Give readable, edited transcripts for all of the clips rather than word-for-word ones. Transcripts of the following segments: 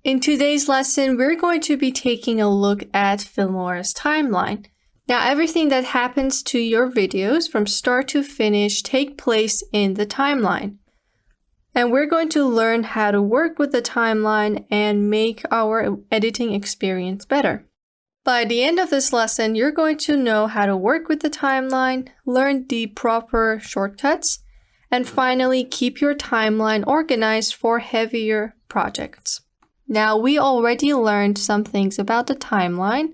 In today's lesson, we're going to be taking a look at Filmora's timeline. Now, everything that happens to your videos from start to finish take place in the timeline. And we're going to learn how to work with the timeline and make our editing experience better. By the end of this lesson, you're going to know how to work with the timeline, learn the proper shortcuts, and finally keep your timeline organized for heavier projects. Now, we already learned some things about the timeline.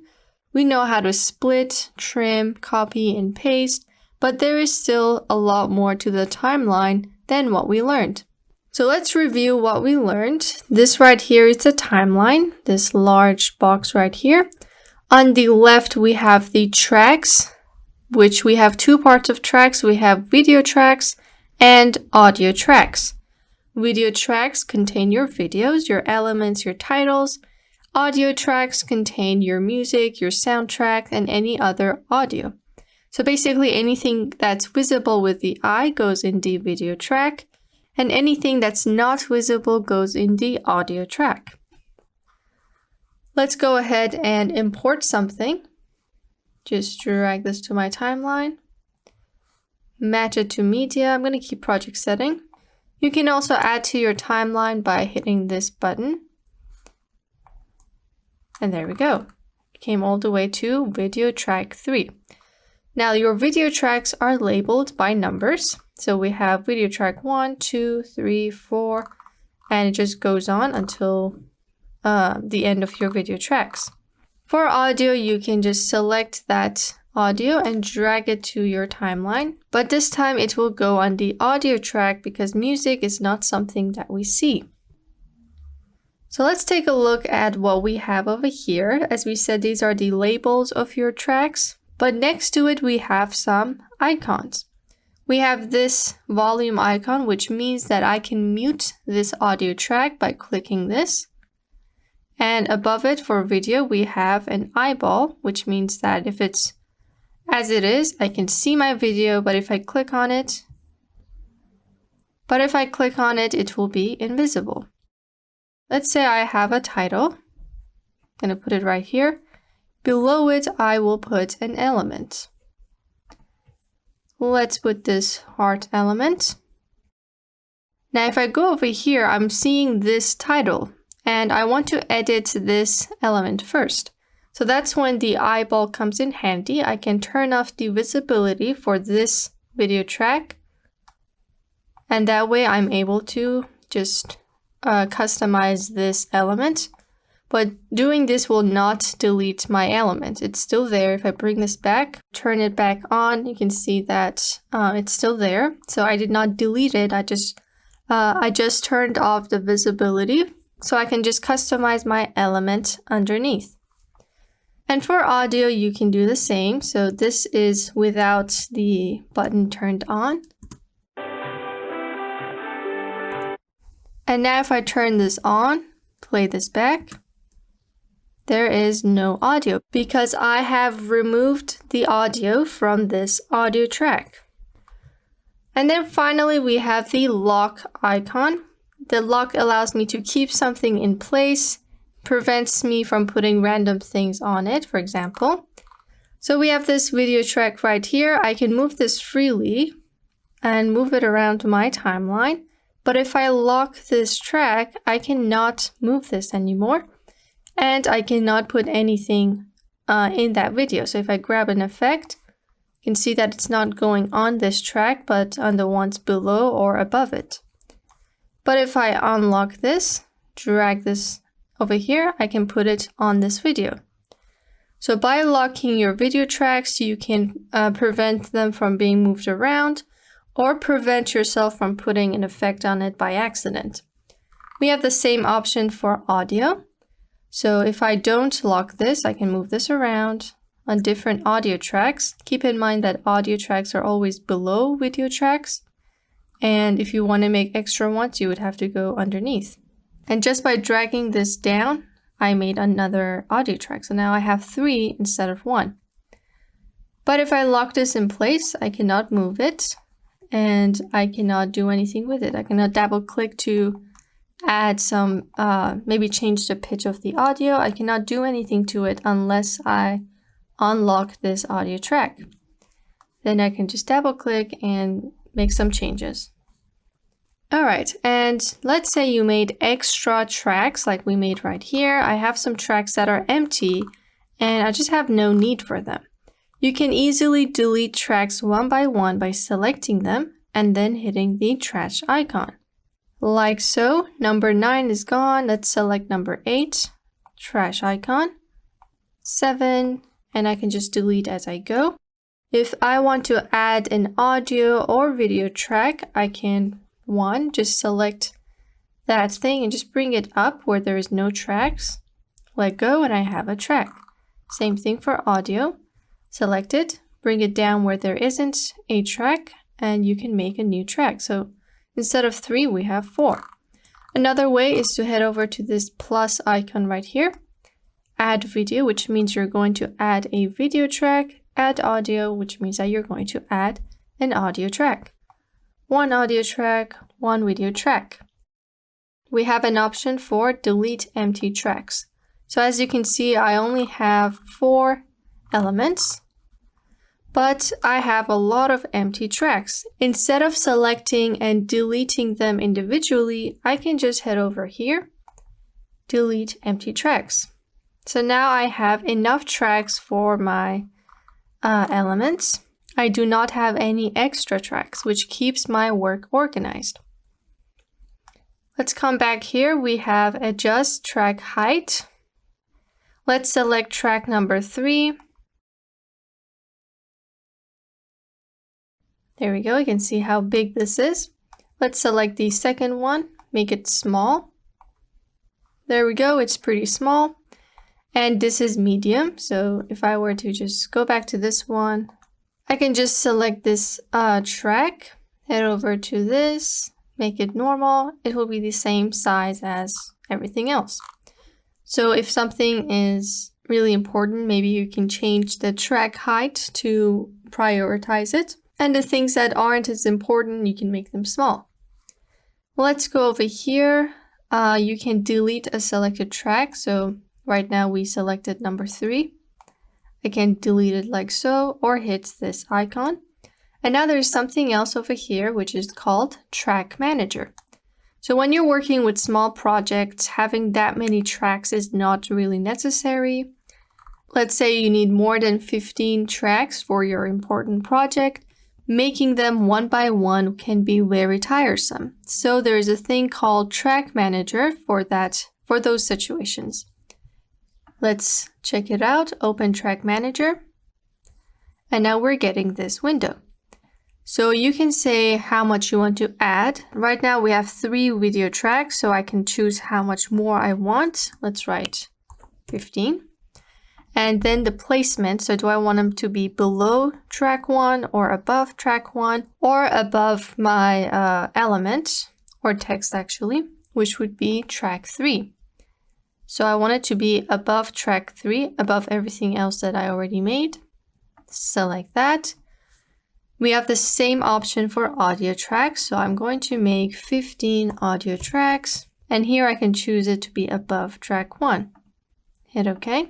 We know how to split, trim, copy, and paste, but there is still a lot more to the timeline than what we learned. So let's review what we learned. This right here is a timeline, this large box right here. On the left, we have the tracks, which we have two parts of tracks. We have video tracks and audio tracks. Video tracks contain your videos, your elements, your titles. Audio tracks contain your music, your soundtrack, and any other audio. So basically anything that's visible with the eye goes in the video track, and anything that's not visible goes in the audio track. Let's go ahead and import something. Just drag this to my timeline. Match it to media. I'm going to keep project setting. You can also add to your timeline by hitting this button. And there we go. It came all the way to video track 3. Now your video tracks are labeled by numbers. So we have video track 1, 2, 3, 4, and it just goes on until the end of your video tracks. For audio, you can just select that audio and drag it to your timeline, but this time it will go on the audio track because music is not something that we see. So let's take a look at what we have over here. As we said, these are the labels of your tracks, but next to it we have some icons. We have this volume icon, which means that I can mute this audio track by clicking this. And above it for video, we have an eyeball, which means that if it's as it is, I can see my video, but if I click on it, it will be invisible. Let's say I have a title. I'm going to put it right here. Below it, I will put an element. Let's put this heart element. Now, if I go over here, I'm seeing this title, and I want to edit this element first. So that's when the eyeball comes in handy. I can turn off the visibility for this video track, and that way I'm able to just customize this element. But doing this will not delete my element. It's still there. If I bring this back, turn it back on, you can see that it's still there. So I did not delete it. I just turned off the visibility, so I can just customize my element underneath. And for audio, you can do the same. So this is without the button turned on. And now if I turn this on, play this back, there is no audio because I have removed the audio from this audio track. And then finally, we have the lock icon. The lock allows me to keep something in place, prevents me from putting random things on it, for example. So we have this video track right here. I can move this freely and move it around my timeline. But if I lock this track, I cannot move this anymore. And I cannot put anything in that video. So if I grab an effect, you can see that it's not going on this track, but on the ones below or above it. But if I unlock this, drag this over here, I can put it on this video. So by locking your video tracks, you can prevent them from being moved around or prevent yourself from putting an effect on it by accident. We have the same option for audio. So if I don't lock this, I can move this around on different audio tracks. Keep in mind that audio tracks are always below video tracks. And if you want to make extra ones, you would have to go underneath. And just by dragging this down, I made another audio track. So now I have 3 instead of 1. But if I lock this in place, I cannot move it and I cannot do anything with it. I cannot double click to add some, maybe change the pitch of the audio, I cannot do anything to it unless I unlock this audio track. Then I can just double click and make some changes. All right, and let's say you made extra tracks like we made right here. I have some tracks that are empty and I just have no need for them. You can easily delete tracks one by one by selecting them and then hitting the trash icon. Like so, number 9 is gone. Let's select number 8, trash icon, 7, and I can just delete as I go. If I want to add an audio or video track, I can, just select that thing and just bring it up where there is no tracks. Let go and I have a track. Same thing for audio. Select it, bring it down where there isn't a track, and you can make a new track. So instead of 3, we have 4. Another way is to head over to this plus icon right here. Add video, which means you're going to add a video track. Add audio, which means that you're going to add an audio track. 1 audio track, 1 video track. We have an option for delete empty tracks. So as you can see, I only have 4 elements, but I have a lot of empty tracks. Instead of selecting and deleting them individually, I can just head over here, delete empty tracks. So now I have enough tracks for my elements. I do not have any extra tracks, which keeps my work organized. Let's come back here. We have adjust track height. Let's select track number 3. There we go. You can see how big this is. Let's select the second one, make it small. There we go. It's pretty small. And this is medium. So if I were to just go back to this one, I can just select this track, head over to this, make it normal. It will be the same size as everything else. So if something is really important, maybe you can change the track height to prioritize it. And the things that aren't as important, you can make them small. Let's go over here. You can delete a selected track. So right now we selected number 3. I can delete it like so, or hit this icon. And now there's something else over here, which is called Track Manager. So when you're working with small projects, having that many tracks is not really necessary. Let's say you need more than 15 tracks for your important project. Making them one by one can be very tiresome. So there's a thing called Track Manager for those situations. Let's check it out, open Track Manager. And now we're getting this window. So you can say how much you want to add. Right now we have 3 video tracks, so I can choose how much more I want. Let's write 15. And then the placement, so do I want them to be below track 1 or above track 1 or above my element or text actually, which would be track 3. So I want it to be above track 3, above everything else that I already made. Select that. We have the same option for audio tracks, so I'm going to make 15 audio tracks, and here I can choose it to be above track 1. Hit OK.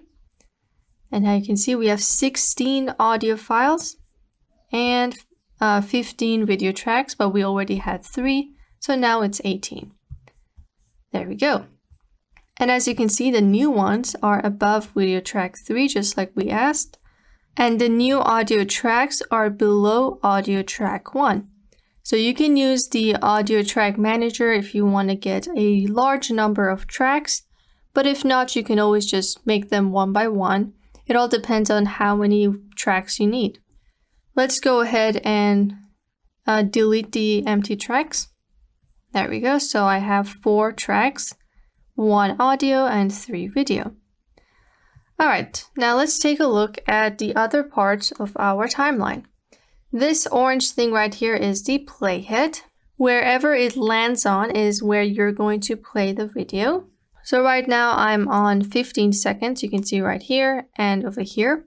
And now you can see we have 16 audio files and 15 video tracks, but we already had 3, so now it's 18. There we go. And as you can see, the new ones are above video track 3, just like we asked. And the new audio tracks are below audio track 1. So you can use the audio track manager if you want to get a large number of tracks. But if not, you can always just make them one by one. It all depends on how many tracks you need. Let's go ahead and delete the empty tracks. There we go. So I have 4 tracks. 1 audio and 3 video. Alright, now let's take a look at the other parts of our timeline. This orange thing right here is the playhead. Wherever it lands on is where you're going to play the video. So right now I'm on 15 seconds, you can see right here and over here.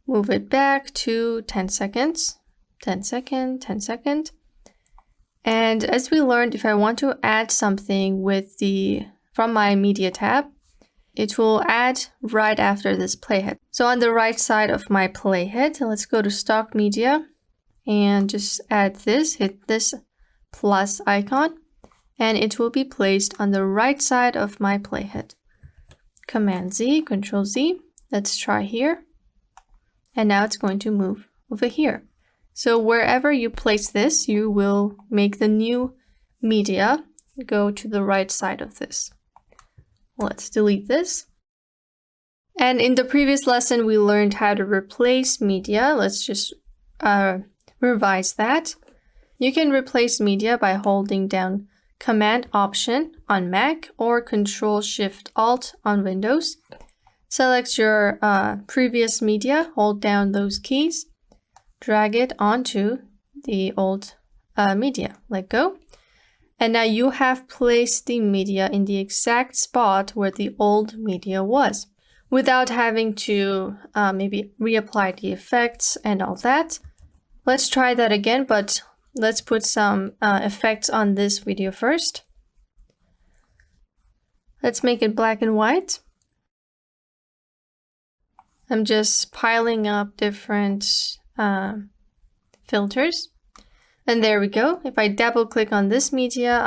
Move it back to 10 seconds, 10 second, 10 second. And as we learned, if I want to add something with from my media tab, it will add right after this playhead. So on the right side of my playhead, let's go to stock media and just add this, hit this plus icon, and it will be placed on the right side of my playhead. Command Z, Control Z. Let's try here. And now it's going to move over here. So wherever you place this, you will make the new media go to the right side of this. Let's delete this. And in the previous lesson, we learned how to replace media. Let's just revise that. You can replace media by holding down Command Option on Mac or Control Shift Alt on Windows. Select your previous media, hold down those keys, drag it onto the old media, let go. And now you have placed the media in the exact spot where the old media was, without having to maybe reapply the effects and all that. Let's try that again, but let's put some effects on this video first. Let's make it black and white. I'm just piling up different filters. And there we go. If I double click on this media,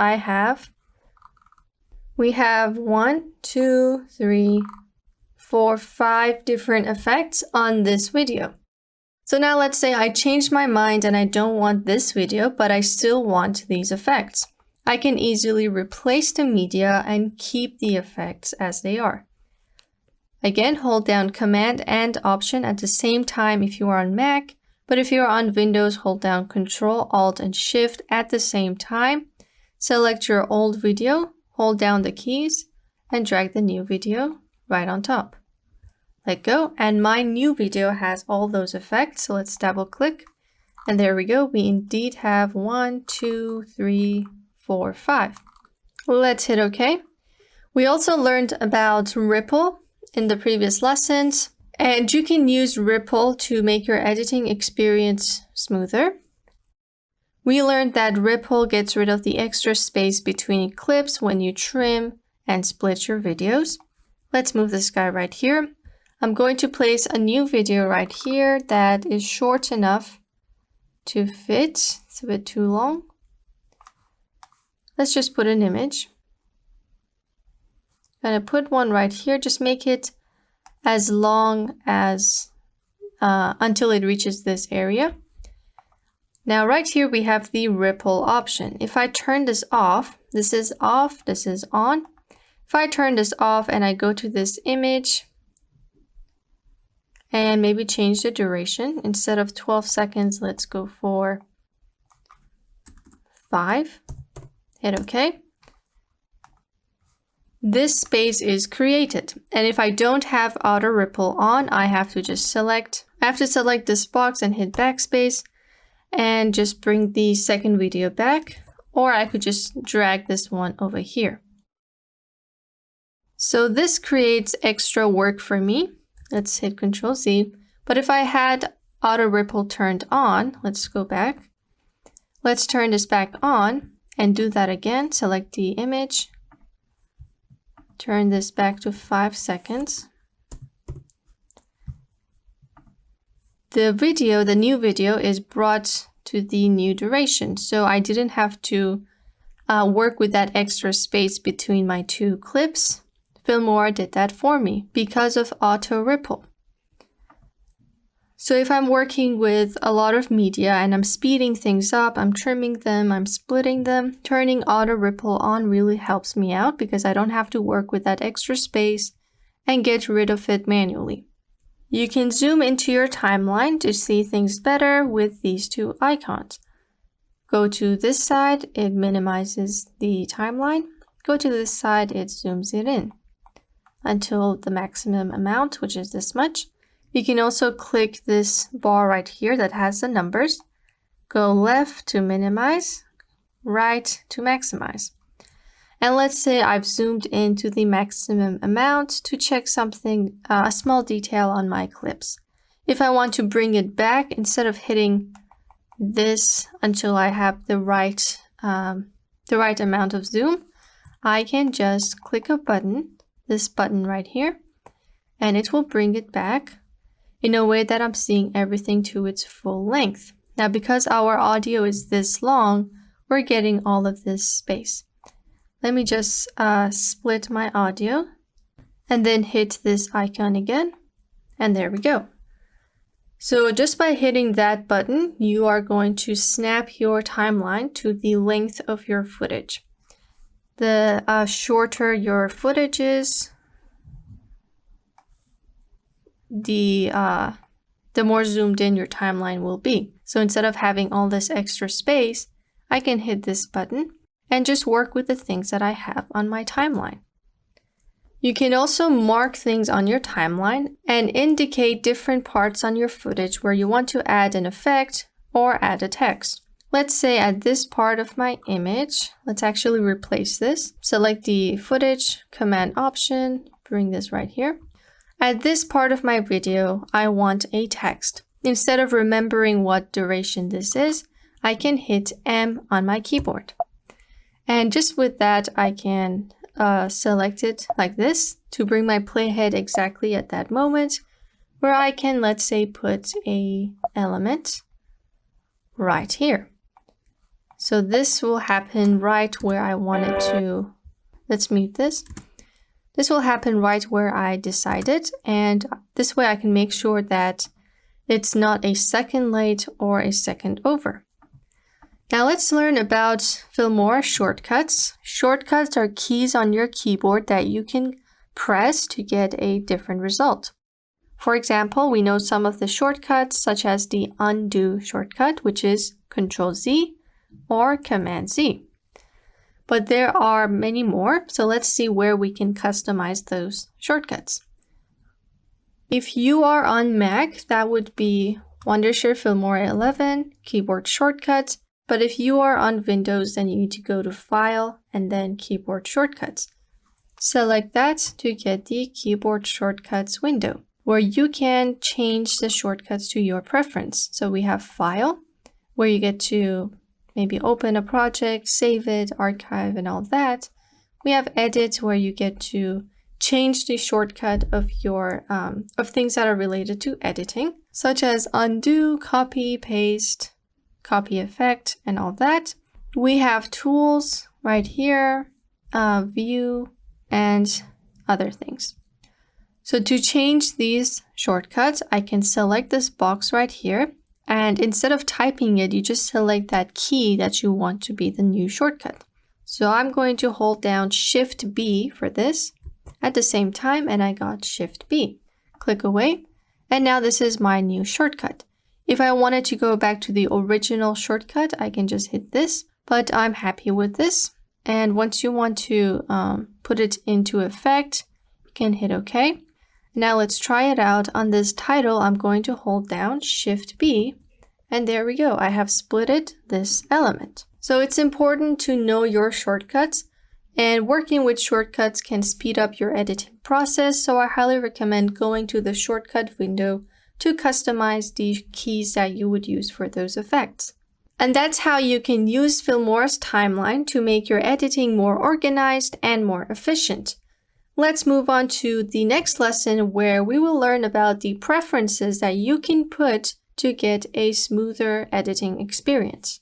we have 1, 2, 3, 4, 5 different effects on this video. So now let's say I changed my mind and I don't want this video, but I still want these effects. I can easily replace the media and keep the effects as they are. Again, hold down Command and Option at the same time if you are on Mac. But if you're on Windows, hold down Control, Alt, and Shift at the same time. Select your old video, hold down the keys, and drag the new video right on top. Let go, and my new video has all those effects. So let's double click, and there we go. We indeed have 1, 2, 3, 4, 5. Let's hit OK. We also learned about ripple in the previous lessons. And you can use ripple to make your editing experience smoother. We learned that ripple gets rid of the extra space between clips when you trim and split your videos. Let's move this guy right here. I'm going to place a new video right here that is short enough to fit. It's a bit too long. Let's just put an image. I'm going to put one right here. Just make it as long as until it reaches this area. Now right here we have the ripple option. If I turn this off, this is off, this is on. If I turn this off and I go to this image and maybe change the duration, instead of 12 seconds, let's go for 5. Hit OK. This space is created, and if I don't have auto ripple on, I have to select this box and hit backspace and just bring the second video back, or I could just drag this one over here. So this creates extra work for me. Let's hit Control Z. But if I had auto ripple turned on, let's go back. Let's turn this back on and do that again. Select the image. Turn this back to 5 seconds. The new video is brought to the new duration. So I didn't have to work with that extra space between my two clips. Filmora did that for me because of auto ripple. So if I'm working with a lot of media and I'm speeding things up, I'm trimming them, I'm splitting them, turning auto ripple on really helps me out because I don't have to work with that extra space and get rid of it manually. You can zoom into your timeline to see things better with these two icons. Go to this side, it minimizes the timeline. Go to this side, it zooms it in until the maximum amount, which is this much. You can also click this bar right here that has the numbers. Go left to minimize, right to maximize. And let's say I've zoomed into the maximum amount to check something, a small detail on my clips. If I want to bring it back, instead of hitting this until I have the right the right amount of zoom, I can just click a button, this button right here, and it will bring it back in a way that I'm seeing everything to its full length. Now, because our audio is this long, we're getting all of this space. Let me just split my audio and then hit this icon again. And there we go. So just by hitting that button, you are going to snap your timeline to the length of your footage. The shorter your footage is, the more zoomed in your timeline will be. So instead of having all this extra space, I can hit this button and just work with the things that I have on my timeline. You can also mark things on your timeline and indicate different parts on your footage where you want to add an effect or add a text. Let's say at this part of my image, let's actually replace this. Select the footage, Command Option, bring this right here. At this part of my video, I want a text. Instead of remembering what duration this is, I can hit M on my keyboard. And just with that, I can select it like this to bring my playhead exactly at that moment, where I can, let's say, put a element right here. So this will happen right where I want it to. Let's mute this. This will happen right where I decided, and this way I can make sure that it's not a second late or a second over. Now let's learn about Filmora shortcuts. Shortcuts are keys on your keyboard that you can press to get a different result. For example, we know some of the shortcuts, such as the undo shortcut, which is Ctrl-Z or Command-Z. But there are many more, so let's see where we can customize those shortcuts. If you are on Mac, that would be Wondershare Filmora 11, keyboard shortcuts. But if you are on Windows, then you need to go to File and then Keyboard Shortcuts. Select that to get the Keyboard Shortcuts window, where you can change the shortcuts to your preference. So we have File, where you get to maybe open a project, save it, archive, and all that. We have Edit, where you get to change the shortcut of your of things that are related to editing, such as undo, copy, paste, copy effect, and all that. We have tools right here, view, and other things. So to change these shortcuts, I can select this box right here, and instead of typing it, you just select that key that you want to be the new shortcut. So I'm going to hold down Shift B for this at the same time, and I got Shift B. Click away, and now this is my new shortcut. If I wanted to go back to the original shortcut, I can just hit this, but I'm happy with this. And once you want to put it into effect, you can hit OK. Now let's try it out. On this title, I'm going to hold down Shift B, and there we go. I have splitted this element. So it's important to know your shortcuts, and working with shortcuts can speed up your editing process, so I highly recommend going to the shortcut window to customize the keys that you would use for those effects. And that's how you can use Filmora's timeline to make your editing more organized and more efficient. Let's move on to the next lesson, where we will learn about the preferences that you can put to get a smoother editing experience.